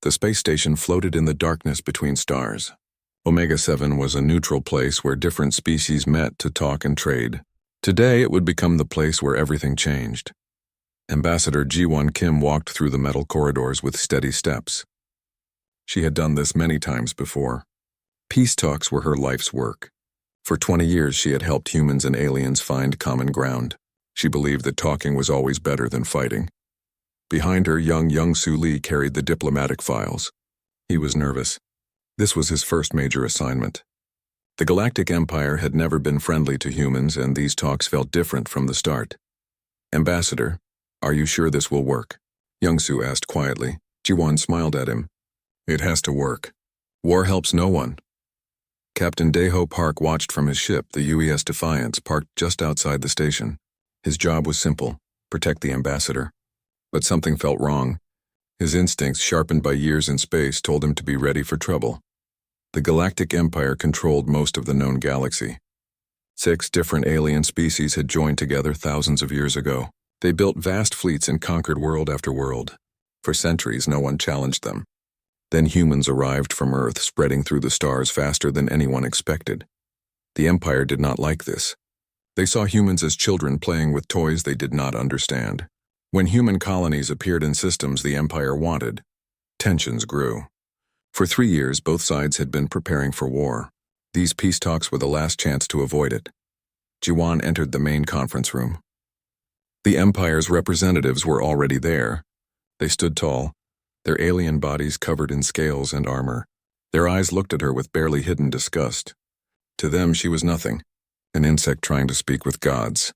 The space station floated in the darkness between stars. Omega-7 was a neutral place where different species met to talk and trade. Today, it would become the place where everything changed. Ambassador Ji-won Kim walked through the metal corridors with steady steps. She had done this many times before. Peace talks were her life's work. For 20 years, she had helped humans and aliens find common ground. She believed that talking was always better than fighting. Behind her, young Young-Soo Lee carried the diplomatic files. He was nervous. This was his first major assignment. The Galactic Empire had never been friendly to humans, and these talks felt different from the start. "Ambassador, are you sure this will work?" Young-Soo asked quietly. Ji-won smiled at him. "It has to work. War helps no one." Captain Daeho Park watched from his ship, the UES Defiance, parked just outside the station. His job was simple: protect the ambassador. But something felt wrong. His instincts, sharpened by years in space, told him to be ready for trouble. The Galactic Empire controlled most of the known galaxy. 6 different alien species had joined together thousands of years ago. They built vast fleets and conquered world after world. For centuries, no one challenged them. Then humans arrived from Earth, spreading through the stars faster than anyone expected. The Empire did not like this. They saw humans as children playing with toys they did not understand. When human colonies appeared in systems the Empire wanted, tensions grew. For 3 years, both sides had been preparing for war. These peace talks were the last chance to avoid it. Ji-won entered the main conference room. The Empire's representatives were already there. They stood tall, their alien bodies covered in scales and armor. Their eyes looked at her with barely hidden disgust. To them, she was nothing, an insect trying to speak with gods.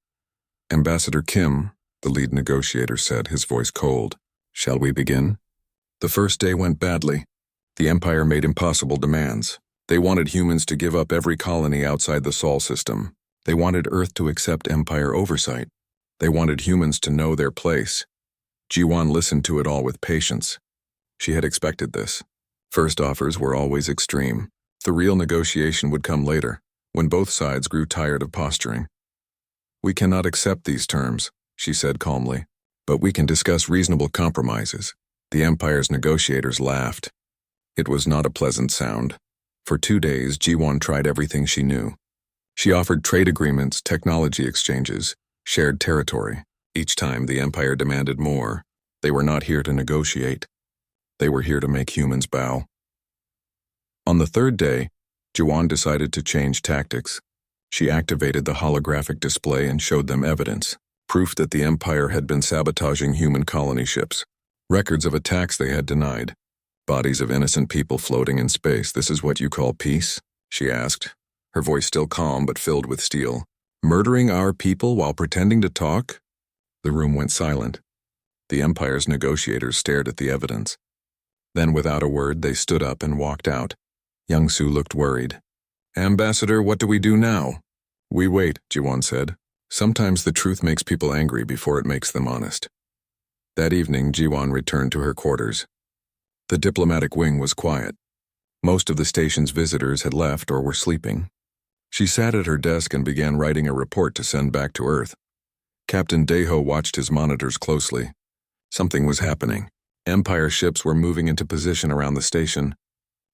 "Ambassador Kim," the lead negotiator said, his voice cold. "Shall we begin?" The first day went badly. The Empire made impossible demands. They wanted humans to give up every colony outside the Sol system. They wanted Earth to accept Empire oversight. They wanted humans to know their place. Ji-won listened to it all with patience. She had expected this. First offers were always extreme. The real negotiation would come later, when both sides grew tired of posturing. "We cannot accept these terms," she said calmly, "but we can discuss reasonable compromises." The Empire's negotiators laughed. It was not a pleasant sound. For 2 days, Ji-won tried everything she knew. She offered trade agreements, technology exchanges, shared territory. Each time, the Empire demanded more. They were not here to negotiate. They were here to make humans bow. On the 3rd day, Ji-won decided to change tactics. She activated the holographic display and showed them evidence, proof that the Empire had been sabotaging human colony ships, records of attacks they had denied, bodies of innocent people floating in space. "This is what you call peace?" she asked, her voice still calm but filled with steel. "Murdering our people while pretending to talk?" The room went silent. The Empire's negotiators stared at the evidence. Then, without a word, they stood up and walked out. Young-Soo looked worried. "Ambassador, what do we do now?" "We wait," Ji-won said. "Sometimes the truth makes people angry before it makes them honest." That evening, Ji-won returned to her quarters. The diplomatic wing was quiet. Most of the station's visitors had left or were sleeping. She sat at her desk and began writing a report to send back to Earth. Captain Daeho watched his monitors closely. Something was happening. Empire ships were moving into position around the station.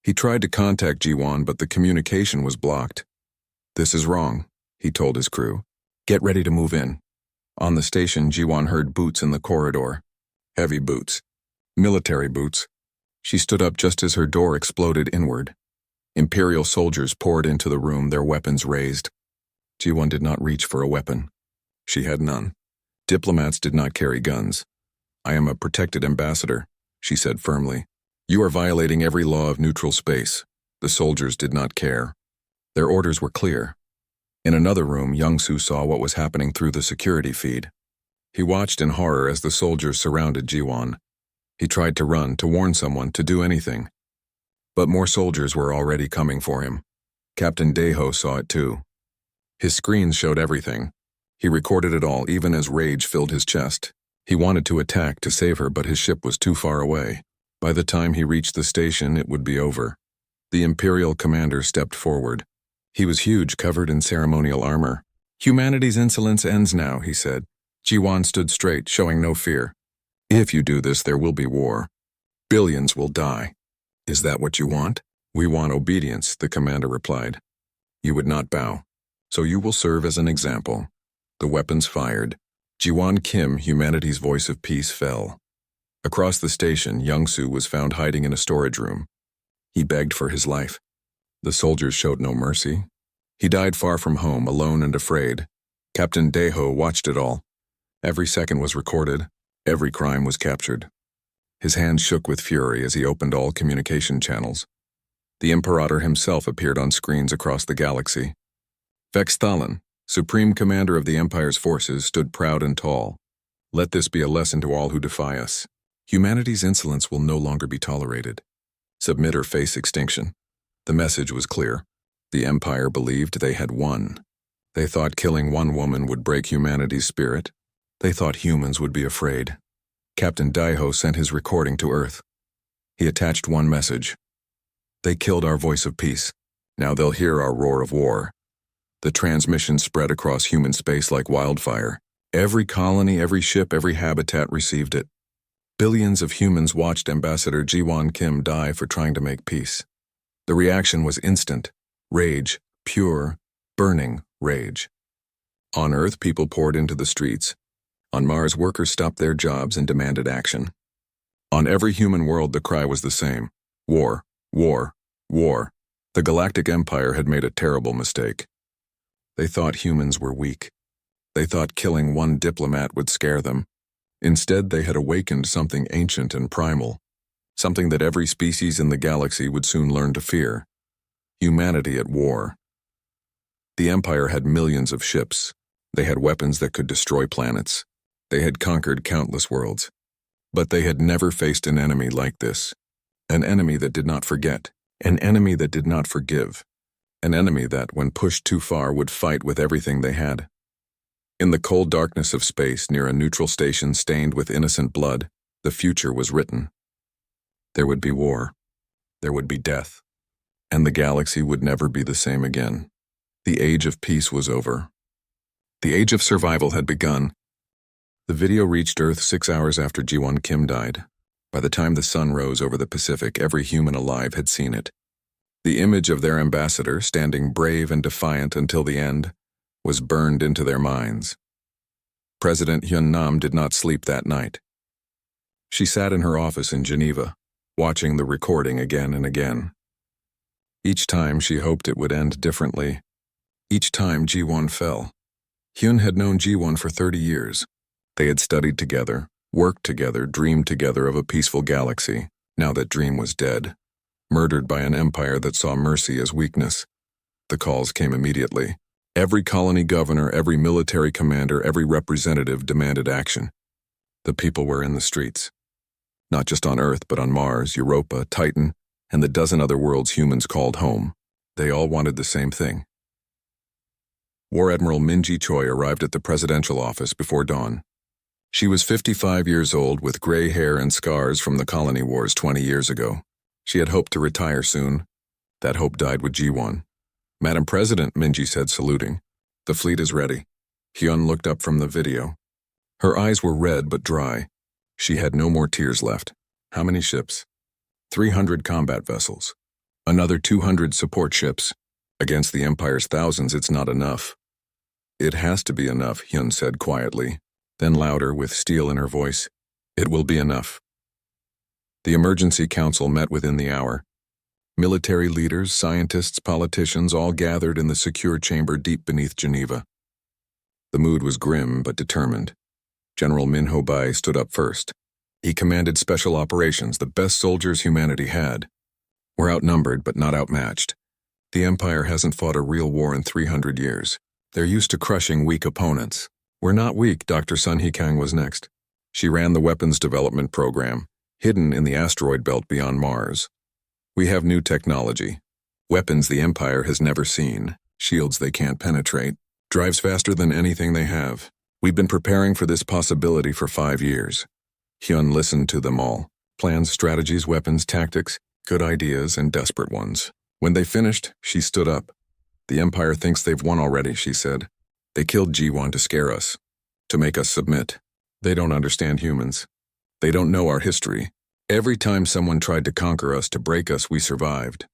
He tried to contact Ji-won, but the communication was blocked. "This is wrong," he told his crew. "Get ready to move in." On the station, Ji-won heard boots in the corridor. Heavy boots. Military boots. She stood up just as her door exploded inward. Imperial soldiers poured into the room, their weapons raised. Ji-won did not reach for a weapon. She had none. Diplomats did not carry guns. "I am a protected ambassador," she said firmly. "You are violating every law of neutral space." The soldiers did not care. Their orders were clear. In another room, Young-Soo saw what was happening through the security feed. He watched in horror as the soldiers surrounded Ji-won. He tried to run, to warn someone, to do anything. But more soldiers were already coming for him. Captain Daeho saw it too. His screens showed everything. He recorded it all, even as rage filled his chest. He wanted to attack to save her, but his ship was too far away. By the time he reached the station, it would be over. The Imperial commander stepped forward. He was huge, covered in ceremonial armor. "Humanity's insolence ends now," he said. Ji-won stood straight, showing no fear. "If you do this, there will be war." Billions will die. Is that what you want? We want obedience, the commander replied. You would not bow. So you will serve as an example. The weapons fired. Jiwon Kim, humanity's voice of peace, fell. Across the station, Young-soo was found hiding in a storage room. He begged for his life. The soldiers showed no mercy. He died far from home, alone and afraid. Captain Daeho watched it all. Every second was recorded. Every crime was captured. His hands shook with fury as he opened all communication channels. The Imperator himself appeared on screens across the galaxy. Vex Thalin, Supreme Commander of the Empire's forces, stood proud and tall. Let this be a lesson to all who defy us. Humanity's insolence will no longer be tolerated. Submit or face extinction. The message was clear. The Empire believed they had won. They thought killing one woman would break humanity's spirit. They thought humans would be afraid. Captain Daeho sent his recording to Earth. He attached one message. They killed our voice of peace. Now they'll hear our roar of war. The transmission spread across human space like wildfire. Every colony, every ship, every habitat received it. Billions of humans watched Ambassador Jiwon Kim die for trying to make peace. The reaction was instant. Rage, pure, burning rage. On Earth, people poured into the streets. On Mars, workers stopped their jobs and demanded action. On every human world, the cry was the same. War, war, war. The Galactic Empire had made a terrible mistake. They thought humans were weak. They thought killing one diplomat would scare them. Instead, they had awakened something ancient and primal, something that every species in the galaxy would soon learn to fear. Humanity at war. The Empire had millions of ships. They had weapons that could destroy planets. They had conquered countless worlds. But they had never faced an enemy like this. An enemy that did not forget. An enemy that did not forgive. An enemy that, when pushed too far, would fight with everything they had. In the cold darkness of space, near a neutral station stained with innocent blood, the future was written. There would be war. There would be death. And the galaxy would never be the same again. The age of peace was over. The age of survival had begun. The video reached Earth 6 hours after Jiwon Kim died. By the time the sun rose over the Pacific, every human alive had seen it. The image of their ambassador, standing brave and defiant until the end, was burned into their minds. President Hyun Nam did not sleep that night. She sat in her office in Geneva, watching the recording again and again. Each time she hoped it would end differently. Each time Jiwon fell. Hyun had known Jiwon for 30 years. They had studied together, worked together, dreamed together of a peaceful galaxy. Now that dream was dead. Murdered by an empire that saw mercy as weakness. The calls came immediately. Every colony governor, every military commander, every representative demanded action. The people were in the streets. Not just on Earth, but on Mars, Europa, Titan, and the dozen other worlds humans called home. They all wanted the same thing. War Admiral Min-ji Choi arrived at the presidential office before dawn. She was 55 years old with gray hair and scars from the colony wars 20 years ago. She had hoped to retire soon. That hope died with Jiwon. Madam President, Min-ji said, saluting. The fleet is ready. Hyun looked up from the video. Her eyes were red but dry. She had no more tears left. How many ships? 300 combat vessels. Another 200 support ships. Against the Empire's thousands, it's not enough. It has to be enough, Hyun said quietly. Then louder, with steel in her voice. It will be enough. The emergency council met within the hour. Military leaders, scientists, politicians all gathered in the secure chamber deep beneath Geneva. The mood was grim but determined. General Min Ho-bai stood up first. He commanded special operations, the best soldiers humanity had. We're outnumbered but not outmatched. The Empire hasn't fought a real war in 300 years. They're used to crushing weak opponents. We're not weak, Dr. Sun Hee-kang was next. She ran the weapons development program, hidden in the asteroid belt beyond Mars. We have new technology. Weapons the Empire has never seen, shields they can't penetrate, drives faster than anything they have. We've been preparing for this possibility for 5 years. Hyun listened to them all. Plans, strategies, weapons, tactics, good ideas, and desperate ones. When they finished, she stood up. The Empire thinks they've won already, she said. They killed Jiwon to scare us, to make us submit. They don't understand humans. They don't know our history. Every time someone tried to conquer us, to break us, we survived.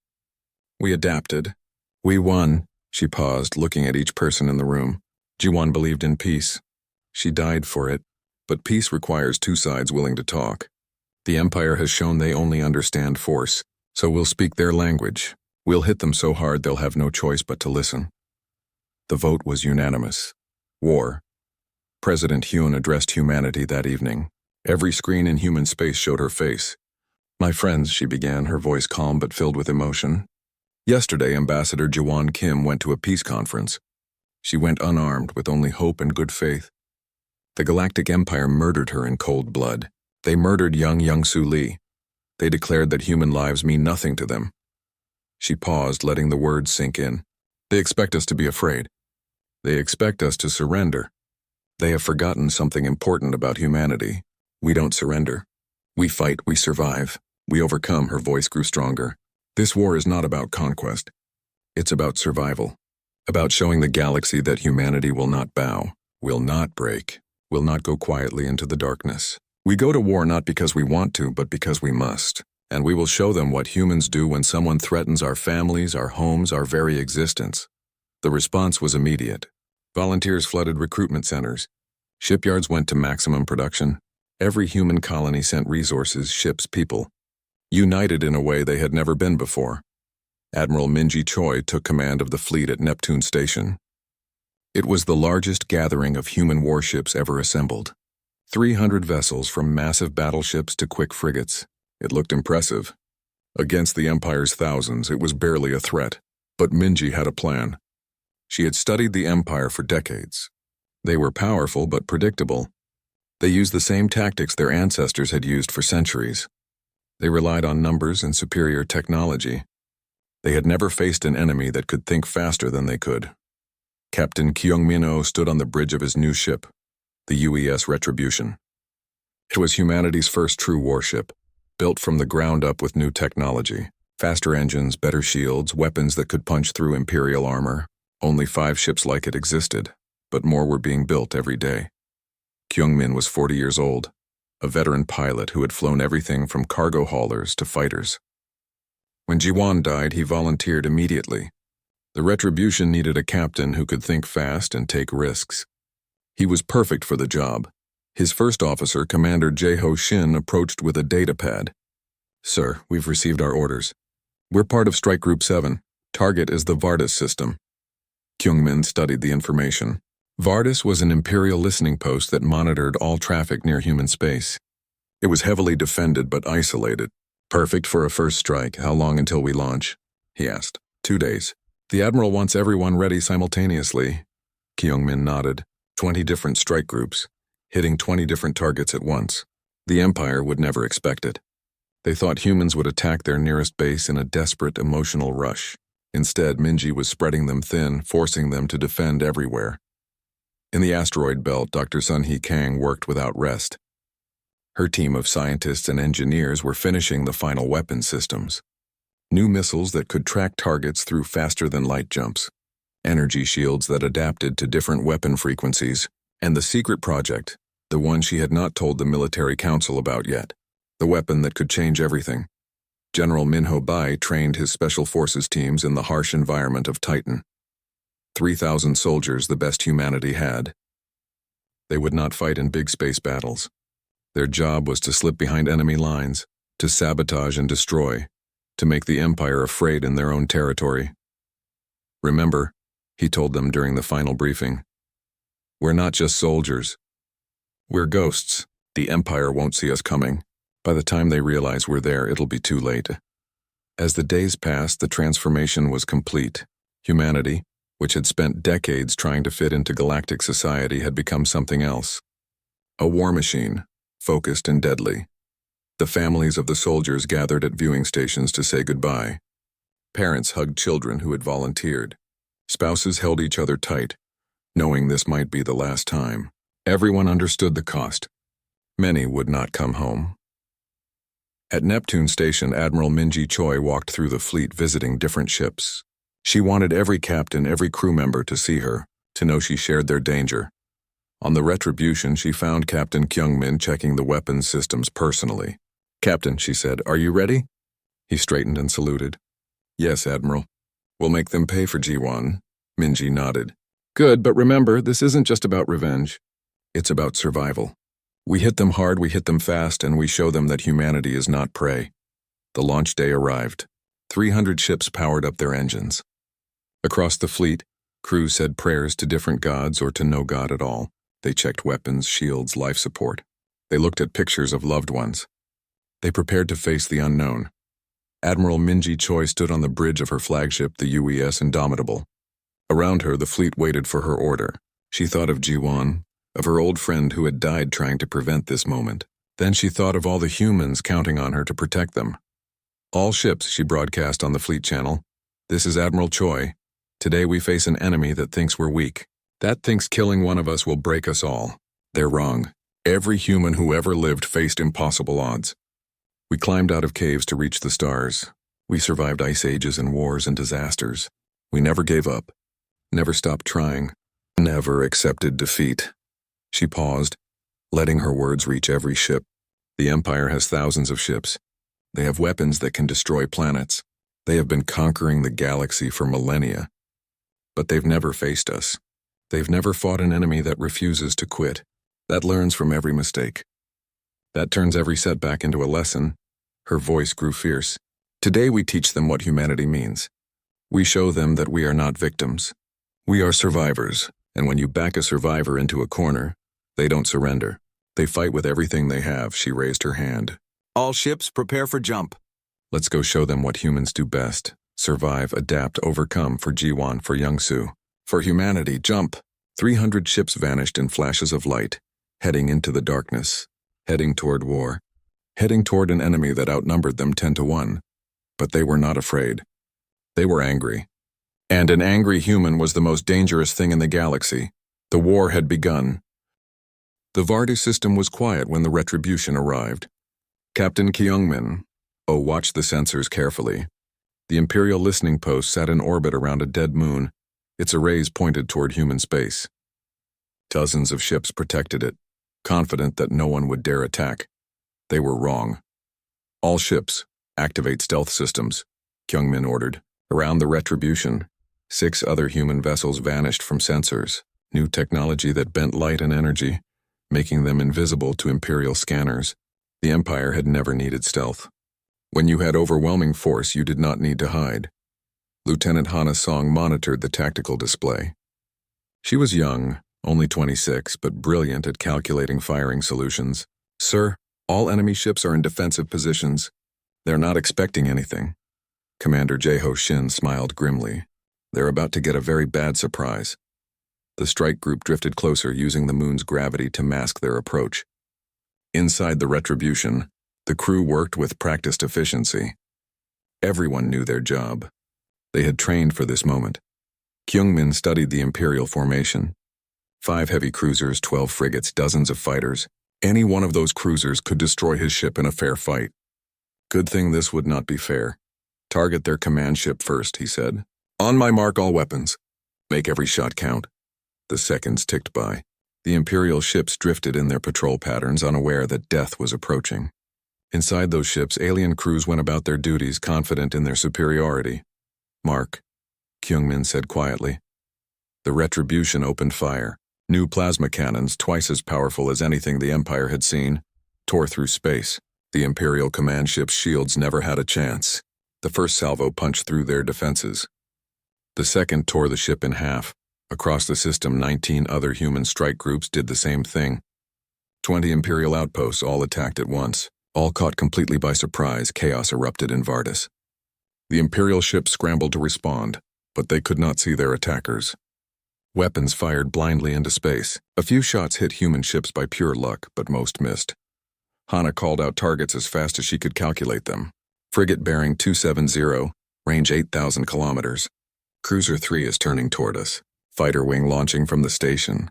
We adapted. We won. She paused, looking at each person in the room. Jiwan believed in peace. She died for it, but peace requires two sides willing to talk. The Empire has shown they only understand force, so we'll speak their language. We'll hit them so hard they'll have no choice but to listen. The vote was unanimous. War. President Hyun addressed humanity that evening. Every screen in human space showed her face. My friends, she began, her voice calm but filled with emotion. Yesterday, Ambassador Jawan Kim went to a peace conference. She went unarmed, with only hope and good faith. The Galactic Empire murdered her in cold blood. They murdered young Young-Soo Lee. They declared that human lives mean nothing to them. She paused, letting the words sink in. They expect us to be afraid. They expect us to surrender. They have forgotten something important about humanity. We don't surrender. We fight, we survive. We overcome. Her voice grew stronger. This war is not about conquest. It's about survival. About showing the galaxy that humanity will not bow, will not break, will not go quietly into the darkness. We go to war not because we want to, but because we must. And we will show them what humans do when someone threatens our families, our homes, our very existence. The response was immediate. Volunteers flooded recruitment centers. Shipyards went to maximum production. Every human colony sent resources, ships, people. United in a way they had never been before. Admiral Minji Choi took command of the fleet at Neptune Station. It was the largest gathering of human warships ever assembled. 300 vessels, from massive battleships to quick frigates. It looked impressive. Against the Empire's thousands, it was barely a threat. But Minji had a plan. She had studied the Empire for decades. They were powerful but predictable. They used the same tactics their ancestors had used for centuries. They relied on numbers and superior technology. They had never faced an enemy that could think faster than they could. Captain Kyung-min-oh stood on the bridge of his new ship, the UES Retribution. It was humanity's first true warship, built from the ground up with new technology. Faster engines, better shields, weapons that could punch through Imperial armor. Only 5 ships like it existed, but more were being built every day. Kyung-min was 40 years old, a veteran pilot who had flown everything from cargo haulers to fighters. When Jiwan died, he volunteered immediately. The Retribution needed a captain who could think fast and take risks. He was perfect for the job. His first officer, Commander Jae-ho Shin, approached with a datapad. Sir, we've received our orders. We're part of Strike Group 7. Target is the Vardis system. Kyung-min studied the information. Vardis was an Imperial listening post that monitored all traffic near human space. It was heavily defended but isolated. Perfect for a first strike. How long until we launch? He asked. 2 days. The Admiral wants everyone ready simultaneously. Kyung-min nodded. 20 different strike groups, hitting 20 different targets at once. The Empire would never expect it. They thought humans would attack their nearest base in a desperate emotional rush. Instead, Minji was spreading them thin, forcing them to defend everywhere. In the asteroid belt, Dr. Sun-hee Kang worked without rest. Her team of scientists and engineers were finishing the final weapon systems. New missiles that could track targets through faster-than-light jumps. Energy shields that adapted to different weapon frequencies. And the secret project, the one she had not told the military council about yet. The weapon that could change everything. General Minho Bai trained his special forces teams in the harsh environment of Titan. 3,000 soldiers, the best humanity had. They would not fight in big space battles. Their job was to slip behind enemy lines, to sabotage and destroy, to make the Empire afraid in their own territory. Remember, he told them during the final briefing, we're not just soldiers. We're ghosts. The Empire won't see us coming. By the time they realize we're there, it'll be too late. As the days passed, the transformation was complete. Humanity, which had spent decades trying to fit into galactic society, had become something else. A war machine, focused and deadly. The families of the soldiers gathered at viewing stations to say goodbye. Parents hugged children who had volunteered. Spouses held each other tight, knowing this might be the last time. Everyone understood the cost. Many would not come home. At Neptune Station, Admiral Minji Choi walked through the fleet visiting different ships. She wanted every captain, every crew member to see her, to know she shared their danger. On the Retribution, she found Captain Kyung-min checking the weapons systems personally. "Captain," she said, "are you ready?" He straightened and saluted. "Yes, Admiral. We'll make them pay for G1. Minji nodded. "Good, but remember, this isn't just about revenge. It's about survival. We hit them hard, we hit them fast, and we show them that humanity is not prey." The launch day arrived. 300 ships powered up their engines. Across the fleet, crews said prayers to different gods or to no god at all. They checked weapons, shields, life support. They looked at pictures of loved ones. They prepared to face the unknown. Admiral Minji Choi stood on the bridge of her flagship, the UES Indomitable. Around her, the fleet waited for her order. She thought of Ji-won, of her old friend who had died trying to prevent this moment. Then she thought of all the humans counting on her to protect them. "All ships," she broadcast on the fleet channel. "This is Admiral Choi. Today we face an enemy that thinks we're weak. That thinks killing one of us will break us all. They're wrong. Every human who ever lived faced impossible odds. We climbed out of caves to reach the stars. We survived ice ages and wars and disasters. We never gave up, never stopped trying, never accepted defeat." She paused, letting her words reach every ship. "The Empire has thousands of ships. They have weapons that can destroy planets. They have been conquering the galaxy for millennia. But they've never faced us. They've never fought an enemy that refuses to quit, that learns from every mistake, that turns every setback into a lesson." Her voice grew fierce. "Today we teach them what humanity means. We show them that we are not victims. We are survivors, and when you back a survivor into a corner, they don't surrender. They fight with everything they have." She raised her hand. "All ships, prepare for jump. Let's go show them what humans do best. Survive, adapt, overcome for Ji-won, for Young-soo. For humanity, jump." 300 ships vanished in flashes of light, heading into the darkness, heading toward war, heading toward an enemy that outnumbered them 10-1. But they were not afraid. They were angry. And an angry human was the most dangerous thing in the galaxy. The war had begun. The Vardu system was quiet when the retribution arrived. Captain Kyungmin, "Oh, watch the sensors carefully." The Imperial listening post sat in orbit around a dead moon, its arrays pointed toward human space. Dozens of ships protected it, confident that no one would dare attack. They were wrong. "All ships, activate stealth systems," Kyungmin ordered. Around the retribution, 6 other human vessels vanished from sensors, new technology that bent light and energy, making them invisible to Imperial scanners. The Empire had never needed stealth. When you had overwhelming force, you did not need to hide. Lieutenant Hana Song monitored the tactical display. She was young, only 26, but brilliant at calculating firing solutions. "Sir, all enemy ships are in defensive positions. They're not expecting anything." Commander Jae-ho Shin smiled grimly. "They're about to get a very bad surprise." The strike group drifted closer, using the moon's gravity to mask their approach. Inside the retribution, the crew worked with practiced efficiency. Everyone knew their job. They had trained for this moment. Kyungmin studied the Imperial formation. 5 heavy cruisers, 12 frigates, dozens of fighters. Any one of those cruisers could destroy his ship in a fair fight. Good thing this would not be fair. "Target their command ship first," he said. "On my mark, all weapons. Make every shot count." The seconds ticked by. The Imperial ships drifted in their patrol patterns, unaware that death was approaching. Inside those ships, alien crews went about their duties, confident in their superiority. "Mark," Kyungmin said quietly. The retribution opened fire. New plasma cannons, twice as powerful as anything the Empire had seen, tore through space. The Imperial command ship's shields never had a chance. The first salvo punched through their defenses. The second tore the ship in half. Across the system, 19 other human strike groups did the same thing. 20 Imperial outposts all attacked at once. All caught completely by surprise, chaos erupted in Vardis. The Imperial ships scrambled to respond, but they could not see their attackers. Weapons fired blindly into space. A few shots hit human ships by pure luck, but most missed. Hana called out targets as fast as she could calculate them. Frigate bearing 270, range 8,000 kilometers. Cruiser 3 is turning toward us. Fighter wing launching from the station.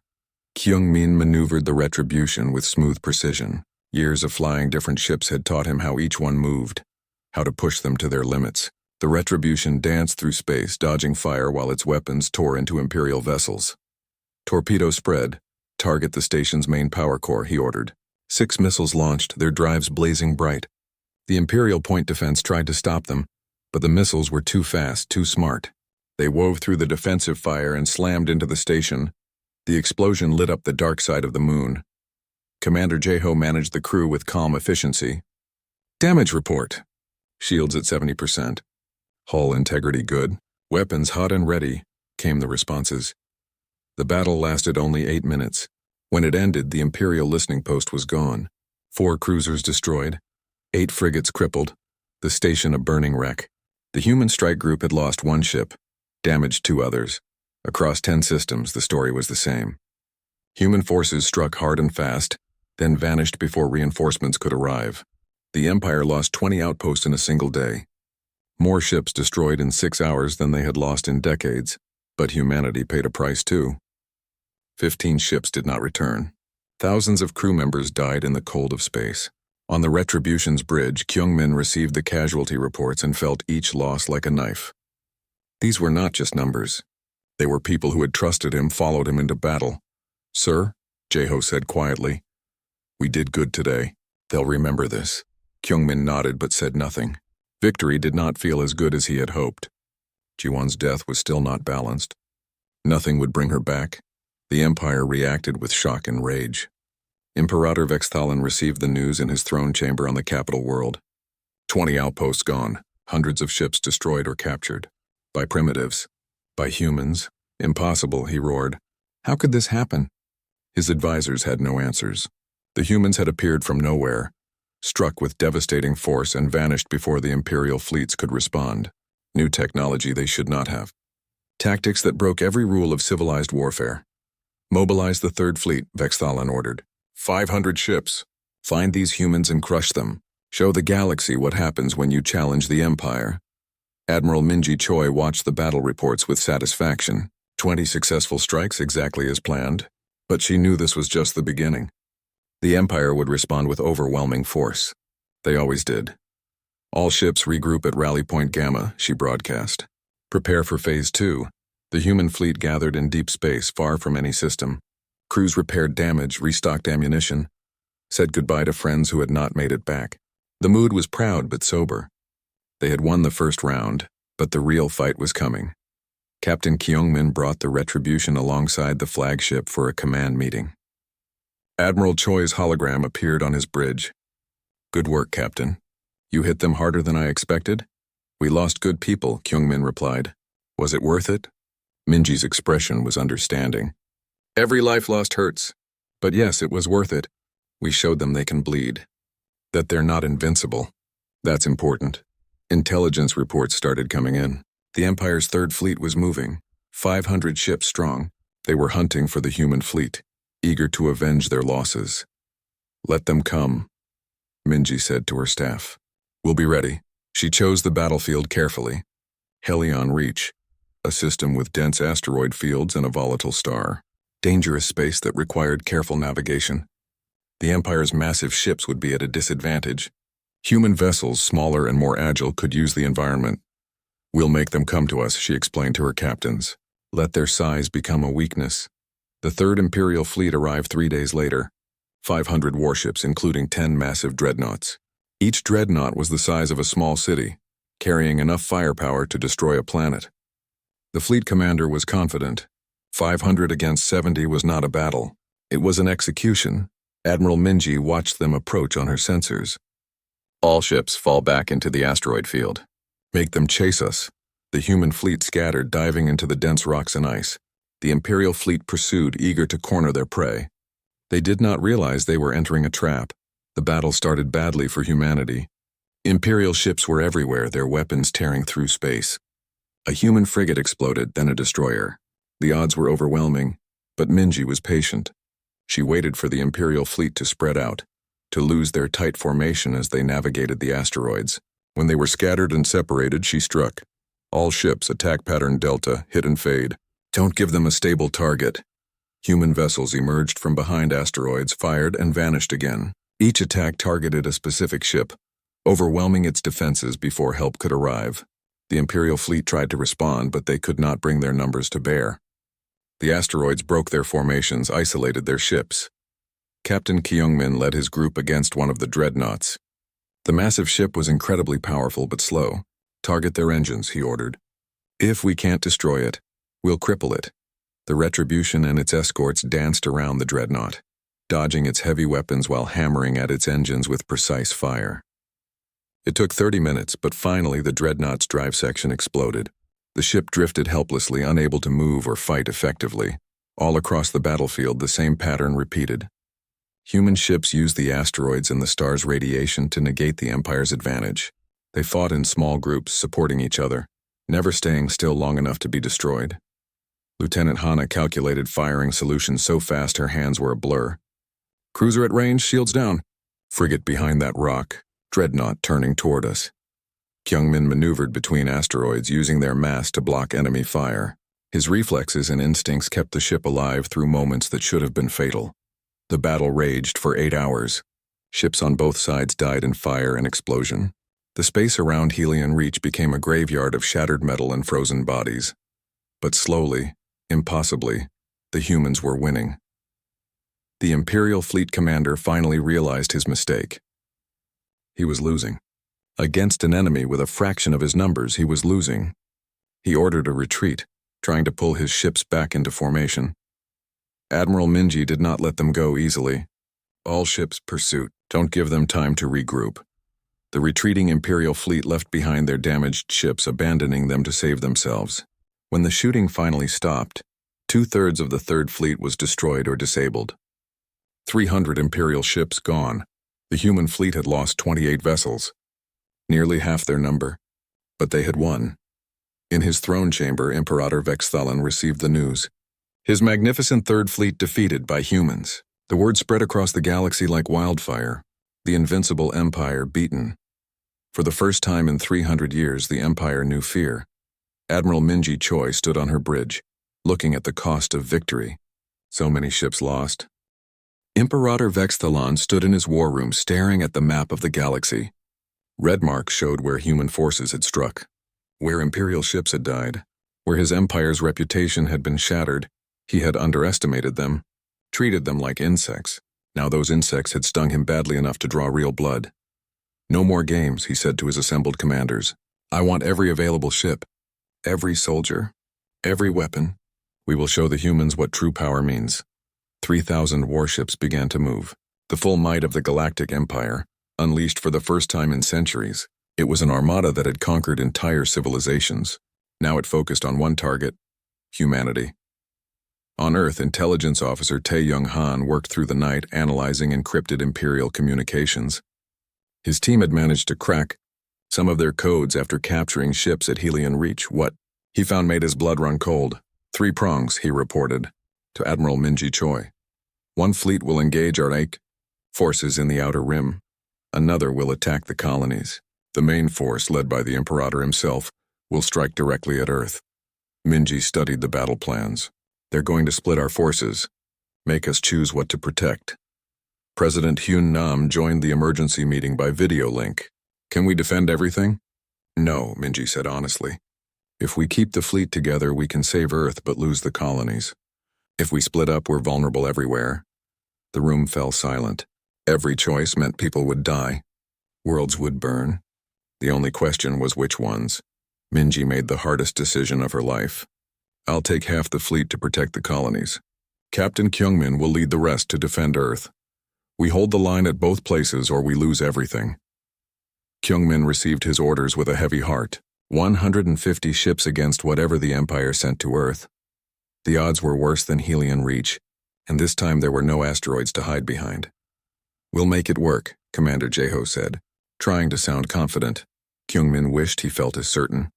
Kyungmin maneuvered the retribution with smooth precision. Years of flying different ships had taught him how each one moved, how to push them to their limits. The retribution danced through space, dodging fire while its weapons tore into Imperial vessels. "Torpedo spread. Target the station's main power core," he ordered. 6 missiles launched, their drives blazing bright. The Imperial point defense tried to stop them, but the missiles were too fast, too smart. They wove through the defensive fire and slammed into the station. The explosion lit up the dark side of the moon. Commander Jeho managed the crew with calm efficiency. Damage report. Shields at 70%. Hull integrity good. Weapons hot and ready, came the responses. The battle lasted only 8 minutes. When it ended, the Imperial listening post was gone. 4 cruisers destroyed, 8 frigates crippled, the station a burning wreck. The human strike group had lost 1 ship, damaged 2 others. Across 10 systems, the story was the same. Human forces struck hard and fast, then vanished before reinforcements could arrive. The Empire lost 20 outposts in a single day. More ships destroyed in 6 hours than they had lost in decades, but humanity paid a price too. 15 ships did not return. Thousands of crew members died in the cold of space. On the Retribution's bridge, Kyungmin received the casualty reports and felt each loss like a knife. These were not just numbers. They were people who had trusted him, followed him into battle. Sir, Jeho said quietly, we did good today. They'll remember this. Kyungmin nodded but said nothing. Victory did not feel as good as he had hoped. Jiwon's death was still not balanced. Nothing would bring her back. The Empire reacted with shock and rage. Imperator Vexthalin received the news in his throne chamber on the capital world. 20 outposts gone, hundreds of ships destroyed or captured. By primitives. By humans. Impossible, he roared. How could this happen? His advisors had no answers. The humans had appeared from nowhere, struck with devastating force and vanished before the Imperial fleets could respond. New technology they should not have. Tactics that broke every rule of civilized warfare. Mobilize the Third Fleet, Vexthalin ordered. 500 ships. Find these humans and crush them. Show the galaxy what happens when you challenge the Empire. Admiral Minji Choi watched the battle reports with satisfaction. 20 successful strikes exactly as planned. But she knew this was just the beginning. The Empire would respond with overwhelming force. They always did. All ships regroup at Rally Point Gamma, she broadcast. Prepare for Phase 2. The human fleet gathered in deep space, far from any system. Crews repaired damage, restocked ammunition, said goodbye to friends who had not made it back. The mood was proud but sober. They had won the first round, but the real fight was coming. Captain Kyungmin brought the Retribution alongside the flagship for a command meeting. Admiral Choi's hologram appeared on his bridge. Good work, Captain. You hit them harder than I expected? We lost good people, Kyungmin replied. Was it worth it? Minji's expression was understanding. Every life lost hurts. But yes, it was worth it. We showed them they can bleed. That they're not invincible. That's important. Intelligence reports started coming in. The Empire's Third Fleet was moving, 500 ships strong. They were hunting for the human fleet, eager to avenge their losses. Let them come, Minji said to her staff. We'll be ready. She chose the battlefield carefully. Helion Reach, a system with dense asteroid fields and a volatile star. Dangerous space that required careful navigation. The Empire's massive ships would be at a disadvantage. Human vessels, smaller and more agile, could use the environment. We'll make them come to us, she explained to her captains. Let their size become a weakness. The Third Imperial Fleet arrived 3 days later. 500 warships, including 10 massive dreadnoughts. Each dreadnought was the size of a small city, carrying enough firepower to destroy a planet. The fleet commander was confident. 500 against 70 was not a battle. It was an execution. Admiral Minji watched them approach on her sensors. All ships fall back into the asteroid field. Make them chase us. The human fleet scattered, diving into the dense rocks and ice. The Imperial fleet pursued, eager to corner their prey. They did not realize they were entering a trap. The battle started badly for humanity. Imperial ships were everywhere, their weapons tearing through space. A human frigate exploded, then a destroyer. The odds were overwhelming, but Minji was patient. She waited for the Imperial fleet to spread out, to lose their tight formation as they navigated the asteroids. When they were scattered and separated, she struck. All ships, attack pattern Delta, hit and fade. Don't give them a stable target. Human vessels emerged from behind asteroids, fired, and vanished again. Each attack targeted a specific ship, overwhelming its defenses before help could arrive. The Imperial fleet tried to respond, but they could not bring their numbers to bear. The asteroids broke their formations, isolated their ships. Captain Kyungmin led his group against one of the dreadnoughts. The massive ship was incredibly powerful but slow. "Target their engines," he ordered. "If we can't destroy it, we'll cripple it." The Retribution and its escorts danced around the dreadnought, dodging its heavy weapons while hammering at its engines with precise fire. It took 30 minutes, but finally the dreadnought's drive section exploded. The ship drifted helplessly, unable to move or fight effectively. All across the battlefield, the same pattern repeated. Human ships used the asteroids and the star's radiation to negate the Empire's advantage. They fought in small groups, supporting each other, never staying still long enough to be destroyed. Lieutenant Hana calculated firing solutions so fast her hands were a blur. "Cruiser at range, shields down." "Frigate behind that rock." "Dreadnought turning toward us." Kyungmin maneuvered between asteroids, using their mass to block enemy fire. His reflexes and instincts kept the ship alive through moments that should have been fatal. The battle raged for 8 hours. Ships on both sides died in fire and explosion. The space around Helion Reach became a graveyard of shattered metal and frozen bodies. But slowly, impossibly, the humans were winning. The Imperial Fleet commander finally realized his mistake. He was losing. Against an enemy with a fraction of his numbers, he was losing. He ordered a retreat, trying to pull his ships back into formation. Admiral Minji did not let them go easily. "All ships pursuit. Don't give them time to regroup." The retreating Imperial fleet left behind their damaged ships, abandoning them to save themselves. When the shooting finally stopped, 2/3 of the Third Fleet was destroyed or disabled. 300 Imperial ships gone. The human fleet had lost 28 vessels, nearly half their number, but they had won. In his throne chamber, Imperator Vexthalan received the news. His magnificent Third Fleet defeated by humans. The word spread across the galaxy like wildfire. The invincible Empire beaten. For the first time in 300 years, the Empire knew fear. Admiral Minji Choi stood on her bridge, looking at the cost of victory. So many ships lost. Imperator Vexthalan stood in his war room, staring at the map of the galaxy. Red marks showed where human forces had struck, where Imperial ships had died, where his empire's reputation had been shattered. He had underestimated them, treated them like insects. Now those insects had stung him badly enough to draw real blood. "No more games," he said to his assembled commanders. "I want every available ship, every soldier, every weapon. We will show the humans what true power means." 3,000 warships began to move. The full might of the Galactic Empire, unleashed for the first time in centuries. It was an armada that had conquered entire civilizations. Now it focused on one target: humanity. On Earth, intelligence officer Tae Young-han worked through the night analyzing encrypted Imperial communications. His team had managed to crack some of their codes after capturing ships at Helion Reach. What he found made his blood run cold. 3 prongs, he reported to Admiral Minji Choi. "One fleet will engage our forces in the Outer Rim. Another will attack the colonies. The main force, led by the Imperator himself, will strike directly at Earth." Minji studied the battle plans. "They're going to split our forces, make us choose what to protect." President Hyun Nam joined the emergency meeting by video link. "Can we defend everything?" "No," Minji said honestly. "If we keep the fleet together, we can save Earth but lose the colonies. If we split up, we're vulnerable everywhere." The room fell silent. Every choice meant people would die. Worlds would burn. The only question was which ones. Minji made the hardest decision of her life. "I'll take half the fleet to protect the colonies. Captain Kyungmin will lead the rest to defend Earth. We hold the line at both places or we lose everything." Kyungmin received his orders with a heavy heart. 150 ships against whatever the Empire sent to Earth. The odds were worse than Helion Reach, and this time there were no asteroids to hide behind. "We'll make it work," Commander Jaeho said, trying to sound confident. Kyungmin wished he felt as certain.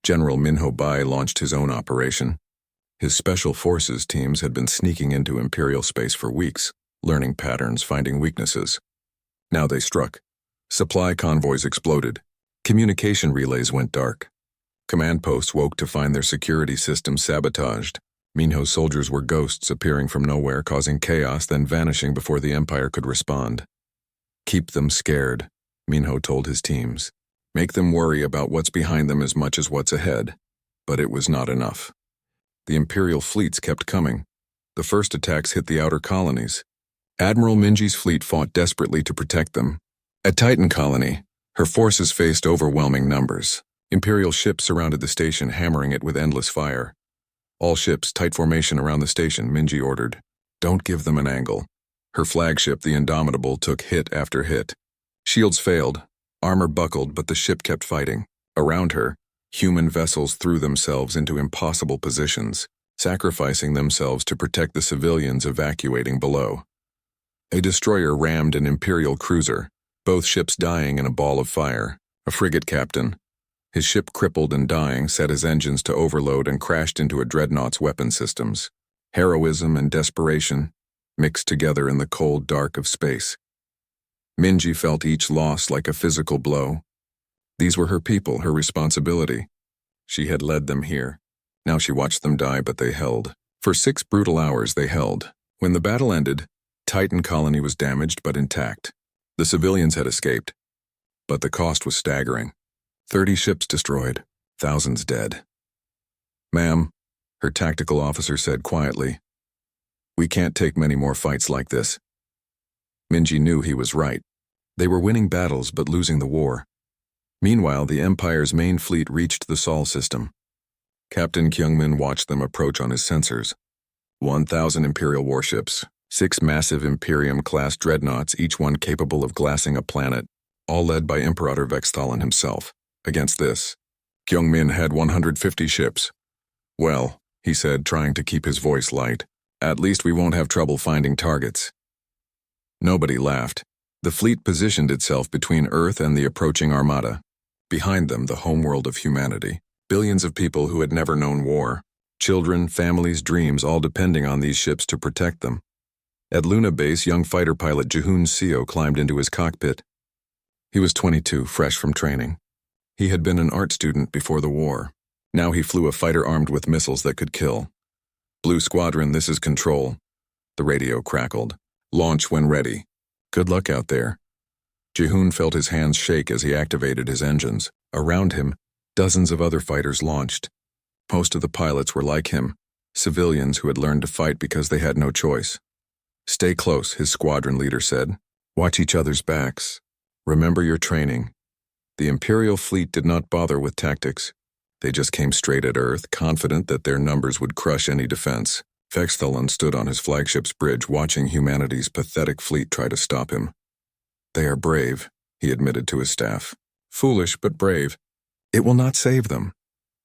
General Minho Bai launched his own operation. His special forces teams had been sneaking into Imperial space for weeks, learning patterns, finding weaknesses. Now they struck. Supply convoys exploded. Communication relays went dark. Command posts woke to find their security systems sabotaged. Minho's soldiers were ghosts appearing from nowhere, causing chaos, then vanishing before the Empire could respond. "Keep them scared," Minho told his teams. "Make them worry about what's behind them as much as what's ahead." But it was not enough. The Imperial fleets kept coming. The first attacks hit the outer colonies. Admiral Minji's fleet fought desperately to protect them. At Titan Colony, her forces faced overwhelming numbers. Imperial ships surrounded the station, hammering it with endless fire. All ships, tight formation around the station, Minji ordered. Don't give them an angle. Her flagship, the Indomitable, took hit after hit. Shields failed, armor buckled, but the ship kept fighting. Around her, human vessels threw themselves into impossible positions, sacrificing themselves to protect the civilians evacuating below. A destroyer rammed an Imperial cruiser, both ships dying in a ball of fire. A frigate captain, his ship crippled and dying, set his engines to overload and crashed into a dreadnought's weapon systems. Heroism and desperation mixed together in the cold dark of space. Minji felt each loss like a physical blow. These were her people, her responsibility. She had led them here. Now she watched them die, but they held. For 6 brutal hours they held. When the battle ended, Titan Colony was damaged but intact. The civilians had escaped, but the cost was staggering. 30 ships destroyed, thousands dead. "Ma'am," her tactical officer said quietly, "we can't take many more fights like this." Minji knew he was right. They were winning battles but losing the war. Meanwhile, the Empire's main fleet reached the Sol system. Captain Kyungmin watched them approach on his sensors. 1,000 Imperial warships, 6 massive Imperium-class dreadnoughts, each one capable of glassing a planet, all led by Imperator Vexthalin himself. Against this, Kyungmin had 150 ships. "Well," he said, trying to keep his voice light, "at least we won't have trouble finding targets." Nobody laughed. The fleet positioned itself between Earth and the approaching armada. Behind them, the homeworld of humanity. Billions of people who had never known war. Children, families, dreams, all depending on these ships to protect them. At Luna Base, young fighter pilot Jihoon Seo climbed into his cockpit. He was 22, fresh from training. He had been an art student before the war. Now he flew a fighter armed with missiles that could kill. "Blue Squadron, this is Control." The radio crackled. "Launch when ready. Good luck out there." Jihoon felt his hands shake as he activated his engines. Around him, dozens of other fighters launched. Most of the pilots were like him, civilians who had learned to fight because they had no choice. "Stay close," his squadron leader said. "Watch each other's backs. Remember your training." The Imperial fleet did not bother with tactics. They just came straight at Earth, confident that their numbers would crush any defense. Vexthalin stood on his flagship's bridge, watching humanity's pathetic fleet try to stop him. "They are brave," he admitted to his staff. "Foolish, but brave. It will not save them."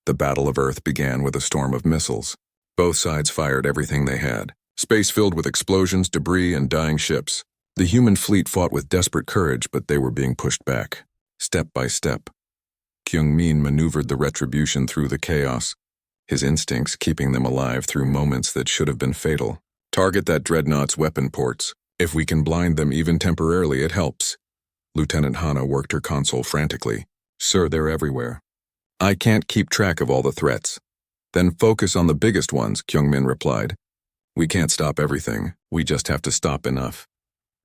The Battle of Earth began with a storm of missiles. Both sides fired everything they had. Space filled with explosions, debris, and dying ships. The human fleet fought with desperate courage, but they were being pushed back, step by step. Kyungmin maneuvered the retribution through the chaos, his instincts keeping them alive through moments that should have been fatal. "Target that dreadnought's weapon ports. If we can blind them even temporarily, it helps." Lieutenant Hana worked her console frantically. "Sir, they're everywhere." "I can't keep track of all the threats." "Then focus on the biggest ones," Kyungmin replied. "We can't stop everything. We just have to stop enough."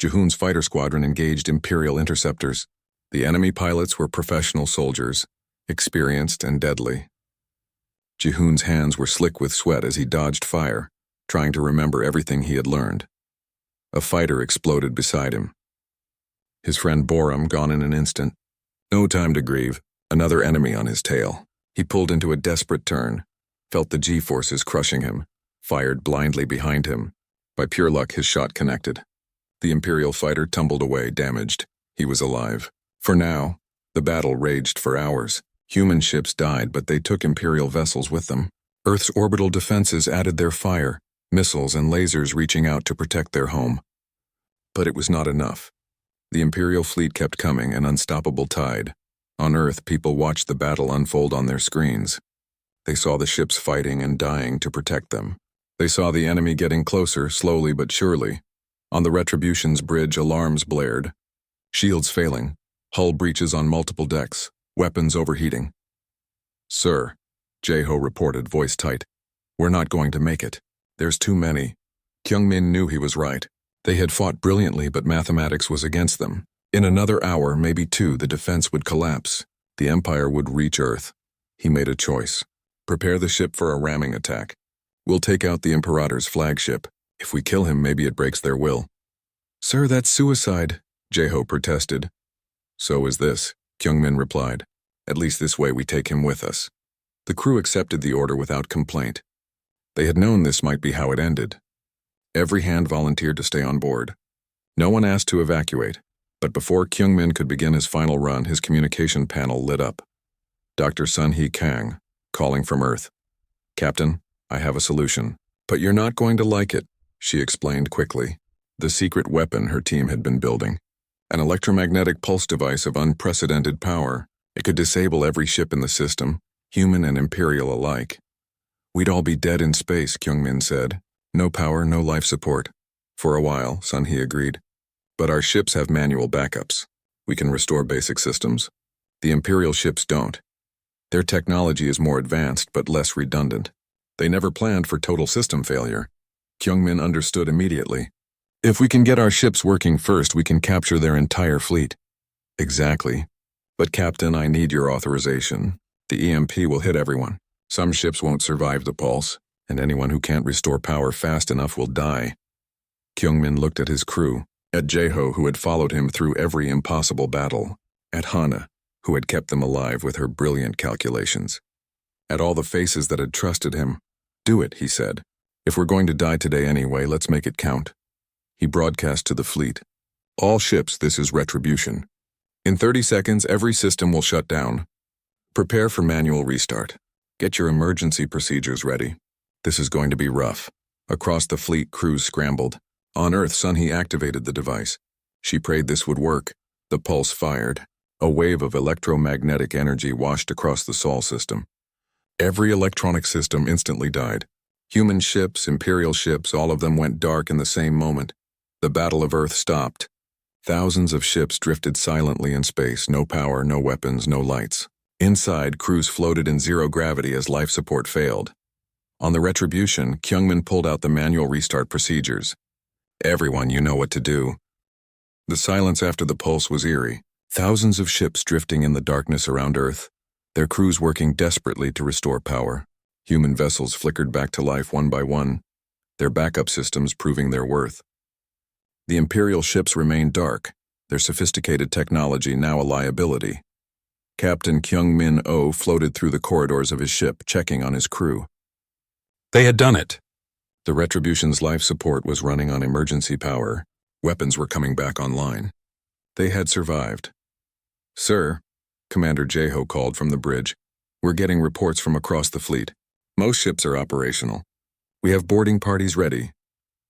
Jihoon's fighter squadron engaged Imperial interceptors. The enemy pilots were professional soldiers, experienced and deadly. Jihoon's hands were slick with sweat as he dodged fire, trying to remember everything he had learned. A fighter exploded beside him. His friend Borum gone in an instant. No time to grieve. Another enemy on his tail. He pulled into a desperate turn, felt the G-forces crushing him, fired blindly behind him. By pure luck, his shot connected. The Imperial fighter tumbled away, damaged. He was alive. For now, the battle raged for hours. Human ships died, but they took Imperial vessels with them. Earth's orbital defenses added their fire, missiles and lasers reaching out to protect their home. But it was not enough. The Imperial fleet kept coming, an unstoppable tide. On Earth, people watched the battle unfold on their screens. They saw the ships fighting and dying to protect them. They saw the enemy getting closer, slowly but surely. On the Retribution's bridge, alarms blared. Shields failing, hull breaches on multiple decks, weapons overheating. "Sir," Jae-ho reported, voice tight, "we're not going to make it. There's too many." Kyungmin knew he was right. They had fought brilliantly, but mathematics was against them. In another hour, maybe 2, the defense would collapse. The Empire would reach Earth. He made a choice. "Prepare the ship for a ramming attack. We'll take out the Imperator's flagship. If we kill him, maybe it breaks their will." "Sir, that's suicide," Jae-ho protested. So is this, Kyungmin replied. At least this way we take him with us. The crew accepted the order without complaint. They had known this might be how it ended. Every hand volunteered to stay on board. No one asked to evacuate, but before Kyungmin could begin his final run, his communication panel lit up. Dr. Sun-hee Kang, calling from Earth. Captain, I have a solution. But you're not going to like it, she explained quickly. The secret weapon her team had been building. An electromagnetic pulse device of unprecedented power. It could disable every ship in the system, human and Imperial alike. We'd all be dead in space, Kyungmin said. No power, no life support. For a while, Sun-hee agreed. But our ships have manual backups. We can restore basic systems. The Imperial ships don't. Their technology is more advanced but less redundant. They never planned for total system failure. Kyungmin understood immediately. If we can get our ships working first, we can capture their entire fleet. Exactly. But Captain, I need your authorization. The EMP will hit everyone. Some ships won't survive the pulse, and anyone who can't restore power fast enough will die. Kyungmin looked at his crew, at Jae-ho, who had followed him through every impossible battle, at Hana, who had kept them alive with her brilliant calculations, at all the faces that had trusted him. Do it, he said. If we're going to die today anyway, let's make it count. He broadcast to the fleet. All ships, this is retribution. In 30 seconds, every system will shut down. Prepare for manual restart. Get your emergency procedures ready. This is going to be rough. Across the fleet, crews scrambled. On Earth, Sun-hee activated the device. She prayed this would work. The pulse fired. A wave of electromagnetic energy washed across the Sol system. Every electronic system instantly died. Human ships, Imperial ships, all of them went dark in the same moment. The Battle of Earth stopped. Thousands of ships drifted silently in space, no power, no weapons, no lights. Inside, crews floated in zero gravity as life support failed. On the Retribution, Kyungmin pulled out the manual restart procedures. Everyone, you know what to do. The silence after the pulse was eerie. Thousands of ships drifting in the darkness around Earth, their crews working desperately to restore power. Human vessels flickered back to life one by one, their backup systems proving their worth. The Imperial ships remained dark, their sophisticated technology now a liability. Captain Kyungmin Oh floated through the corridors of his ship, checking on his crew. They had done it. The Retribution's life support was running on emergency power. Weapons were coming back online. They had survived. Sir, Commander Jae-ho called from the bridge, we're getting reports from across the fleet. Most ships are operational. We have boarding parties ready.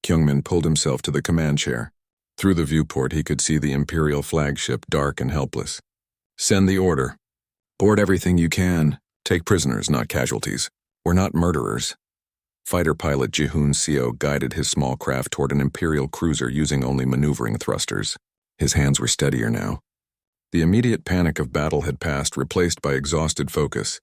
Kyungmin pulled himself to the command chair. Through the viewport, he could see the Imperial flagship, dark and helpless. Send the order. Board everything you can. Take prisoners, not casualties. We're not murderers. Fighter pilot Ji-hoon Seo guided his small craft toward an Imperial cruiser using only maneuvering thrusters. His hands were steadier now. The immediate panic of battle had passed, replaced by exhausted focus.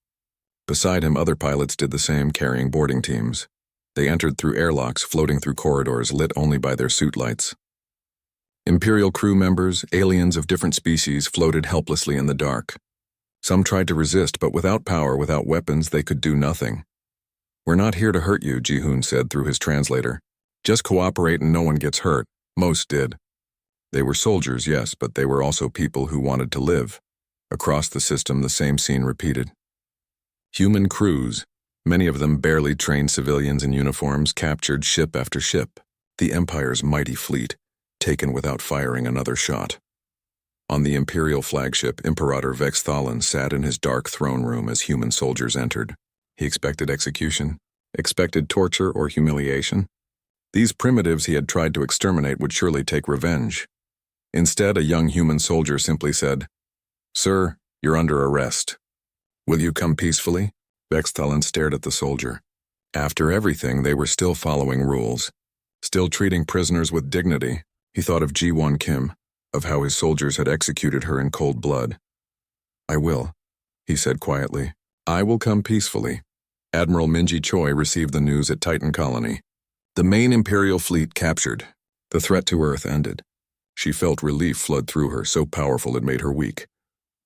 Beside him, other pilots did the same, carrying boarding teams. They entered through airlocks, floating through corridors lit only by their suit lights. Imperial crew members, aliens of different species, floated helplessly in the dark. Some tried to resist, but without power, without weapons, they could do nothing. We're not here to hurt you, Ji-hoon said through his translator. Just cooperate and no one gets hurt. Most did. They were soldiers, yes, but they were also people who wanted to live. Across the system, the same scene repeated. Human crews, many of them barely trained civilians in uniforms, captured ship after ship. The Empire's mighty fleet, taken without firing another shot. On the Imperial flagship, Imperator Vexthalin sat in his dark throne room as human soldiers entered. He expected execution, expected torture or humiliation. These primitives he had tried to exterminate would surely take revenge. Instead, a young human soldier simply said, "Sir, you're under arrest. Will you come peacefully?" Vexthalin stared at the soldier. After everything, they were still following rules, still treating prisoners with dignity. He thought of Ji-won Kim, of how his soldiers had executed her in cold blood. "I will," he said quietly. "I will come peacefully." Admiral Minji Choi received the news at Titan Colony. The main Imperial fleet captured. The threat to Earth ended. She felt relief flood through her, so powerful it made her weak.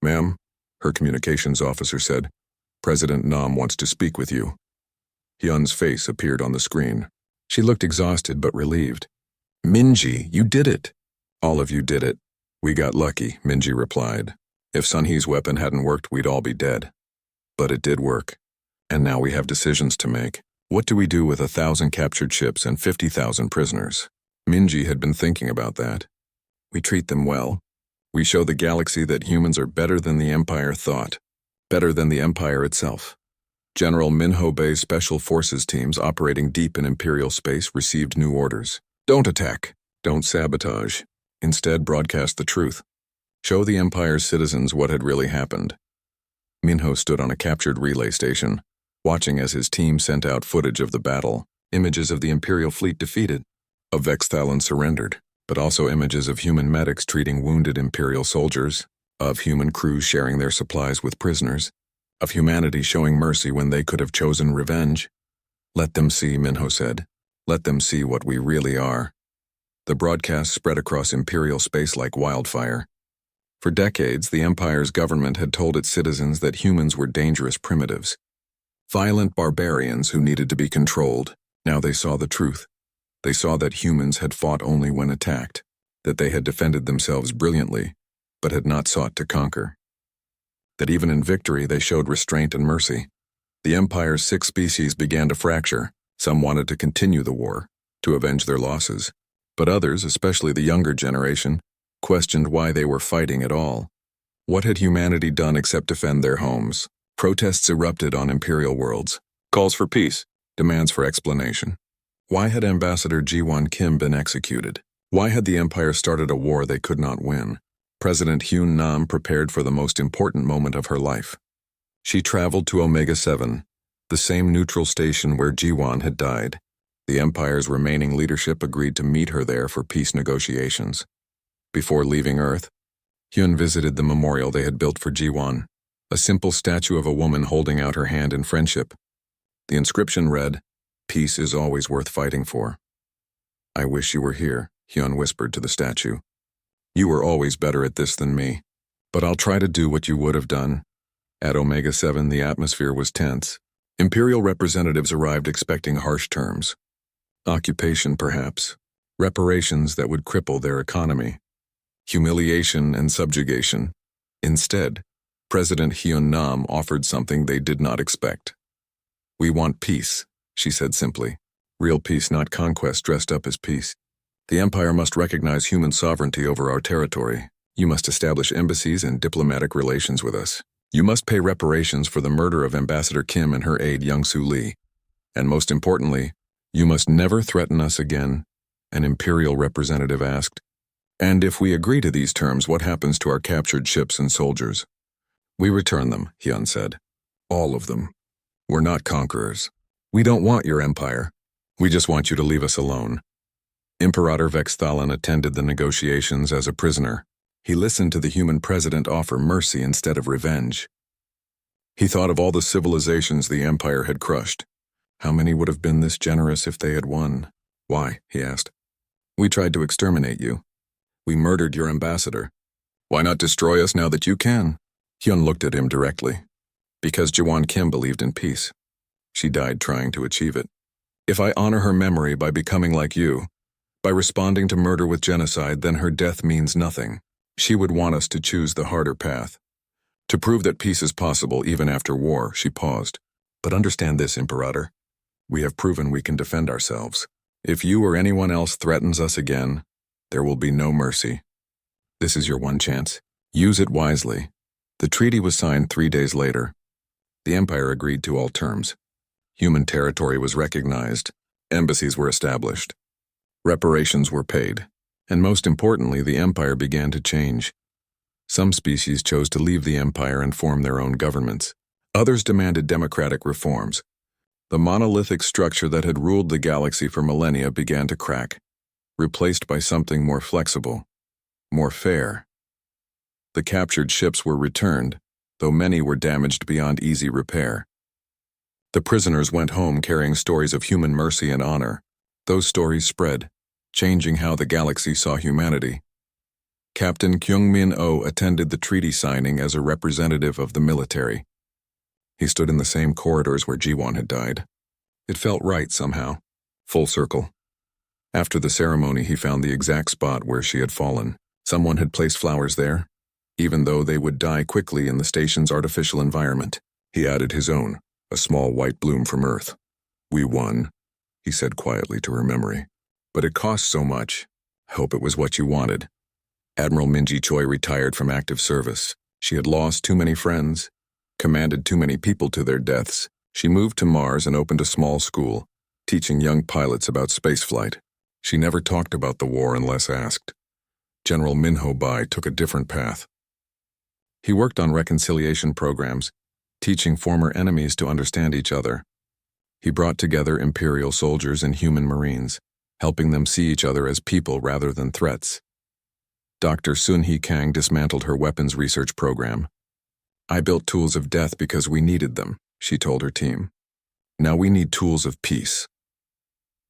"Ma'am," her communications officer said, "President Nam wants to speak with you." Hyun's face appeared on the screen. She looked exhausted but relieved. "Minji, you did it." "All of you did it. We got lucky, Minji replied. If Sunhee's weapon hadn't worked, we'd all be dead. But it did work. And now we have decisions to make. What do we do with 1,000 captured ships and 50,000 prisoners? Minji had been thinking about that. We treat them well. We show the galaxy that humans are better than the Empire thought. Better than the Empire itself. General Minho Bay's Special Forces teams operating deep in Imperial space received new orders. Don't attack. Don't sabotage. Instead, broadcast the truth. Show the Empire's citizens what had really happened. Minho stood on a captured relay station, watching as his team sent out footage of the battle, images of the Imperial fleet defeated, of Vexthalan surrendered, but also images of human medics treating wounded Imperial soldiers, of human crews sharing their supplies with prisoners, of humanity showing mercy when they could have chosen revenge. Let them see, Minho said. Let them see what we really are. The broadcast spread across Imperial space like wildfire. For decades, the Empire's government had told its citizens that humans were dangerous primitives, violent barbarians who needed to be controlled. Now they saw the truth. They saw that humans had fought only when attacked, that they had defended themselves brilliantly, but had not sought to conquer. That even in victory they showed restraint and mercy. The Empire's 6 species began to fracture. Some wanted to continue the war, to avenge their losses, but others, especially the younger generation, questioned why they were fighting at all. What had humanity done except defend their homes? Protests erupted on Imperial worlds. Calls for peace, demands for explanation. Why had Ambassador Ji-won Kim been executed? Why had the Empire started a war they could not win? President Hyun Nam prepared for the most important moment of her life. She traveled to Omega 7, the same neutral station where Ji-won had died. The Empire's remaining leadership agreed to meet her there for peace negotiations. Before leaving Earth, Hyun visited the memorial they had built for Ji-won, a simple statue of a woman holding out her hand in friendship. The inscription read, "Peace is always worth fighting for." "I wish you were here," Hyun whispered to the statue. "You were always better at this than me, but I'll try to do what you would have done." At Omega 7, the atmosphere was tense. Imperial representatives arrived expecting harsh terms. Occupation, perhaps. Reparations that would cripple their economy. Humiliation and subjugation. Instead, President Hyun Nam offered something they did not expect. "We want peace," she said simply. "Real peace, not conquest dressed up as peace. The Empire must recognize human sovereignty over our territory. You must establish embassies and diplomatic relations with us. You must pay reparations for the murder of Ambassador Kim and her aide Young-Soo Lee. And most importantly, you must never threaten us again," an Imperial representative asked. "And if we agree to these terms, what happens to our captured ships and soldiers?" "We return them," Hyun said. "All of them. We're not conquerors. We don't want your empire. We just want you to leave us alone." Imperator Vexthalan attended the negotiations as a prisoner. He listened to the human president offer mercy instead of revenge. He thought of all the civilizations the Empire had crushed. How many would have been this generous if they had won? "Why?" he asked. "We tried to exterminate you. We murdered your ambassador. Why not destroy us now that you can?" Hyun looked at him directly. "Because Ji-won Kim believed in peace. She died trying to achieve it. If I honor her memory by becoming like you, by responding to murder with genocide, then her death means nothing. She would want us to choose the harder path. To prove that peace is possible even after war," she paused. "But understand this, Imperator. We have proven we can defend ourselves. If you or anyone else threatens us again, there will be no mercy. This is your one chance. Use it wisely." The treaty was signed 3 days later. The Empire agreed to all terms. Human territory was recognized. Embassies were established. Reparations were paid. And most importantly, the Empire began to change. Some species chose to leave the Empire and form their own governments. Others demanded democratic reforms. The monolithic structure that had ruled the galaxy for millennia began to crack, replaced by something more flexible, more fair. The captured ships were returned, though many were damaged beyond easy repair. The prisoners went home carrying stories of human mercy and honor. Those stories spread, changing how the galaxy saw humanity. Captain Kyung-min Oh attended the treaty signing as a representative of the military. He stood in the same corridors where Ji-won had died. It felt right somehow, full circle. After the ceremony, he found the exact spot where she had fallen, Someone had placed flowers there, even though they would die quickly in the station's artificial environment. He added his own, a small white bloom from Earth. "We won," he said quietly to her memory. "But it cost so much. I hope it was what you wanted." Admiral Minji Choi retired from active service. She had lost too many friends, commanded too many people to their deaths. She moved to Mars and opened a small school, teaching young pilots about spaceflight. She never talked about the war unless asked. General Minho Bai took a different path. He worked on reconciliation programs, teaching former enemies to understand each other. He brought together Imperial soldiers and human Marines, helping them see each other as people rather than threats. Dr. Sun Hee Kang dismantled her weapons research program. "I built tools of death because we needed them," she told her team. "Now we need tools of peace."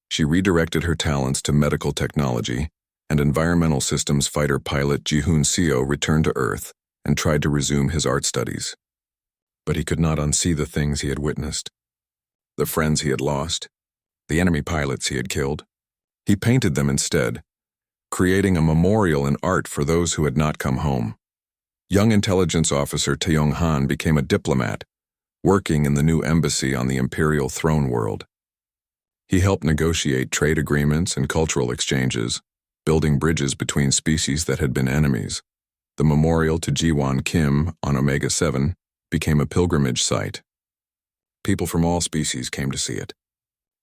She redirected her talents to medical technology, and environmental systems fighter pilot Ji-hoon Seo returned to Earth and tried to resume his art studies. But he could not unsee the things he had witnessed. The friends he had lost, the enemy pilots he had killed. He painted them instead, creating a memorial in art for those who had not come home. Young intelligence officer Taeyong Han became a diplomat, working in the new embassy on the Imperial throne world. He helped negotiate trade agreements and cultural exchanges, building bridges between species that had been enemies. The memorial to Ji-won Kim on Omega 7 became a pilgrimage site. People from all species came to see it,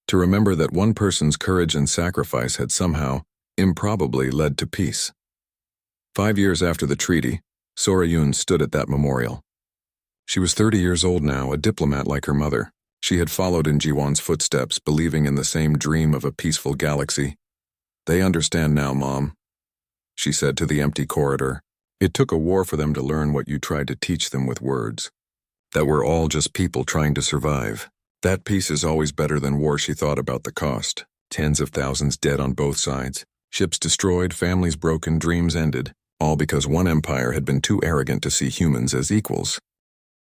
to remember that one person's courage and sacrifice had somehow, improbably, led to peace. 5 years after the treaty, Sora Yoon stood at that memorial. She was 30 years old now, a diplomat like her mother. She had followed in Ji-won's footsteps, believing in the same dream of a peaceful galaxy. "They understand now, Mom," she said to the empty corridor. "It took a war for them to learn what you tried to teach them with words. That we're all just people trying to survive. That peace is always better than war." She thought about the cost. Tens of thousands dead on both sides. Ships destroyed, families broken, dreams ended. All because one empire had been too arrogant to see humans as equals.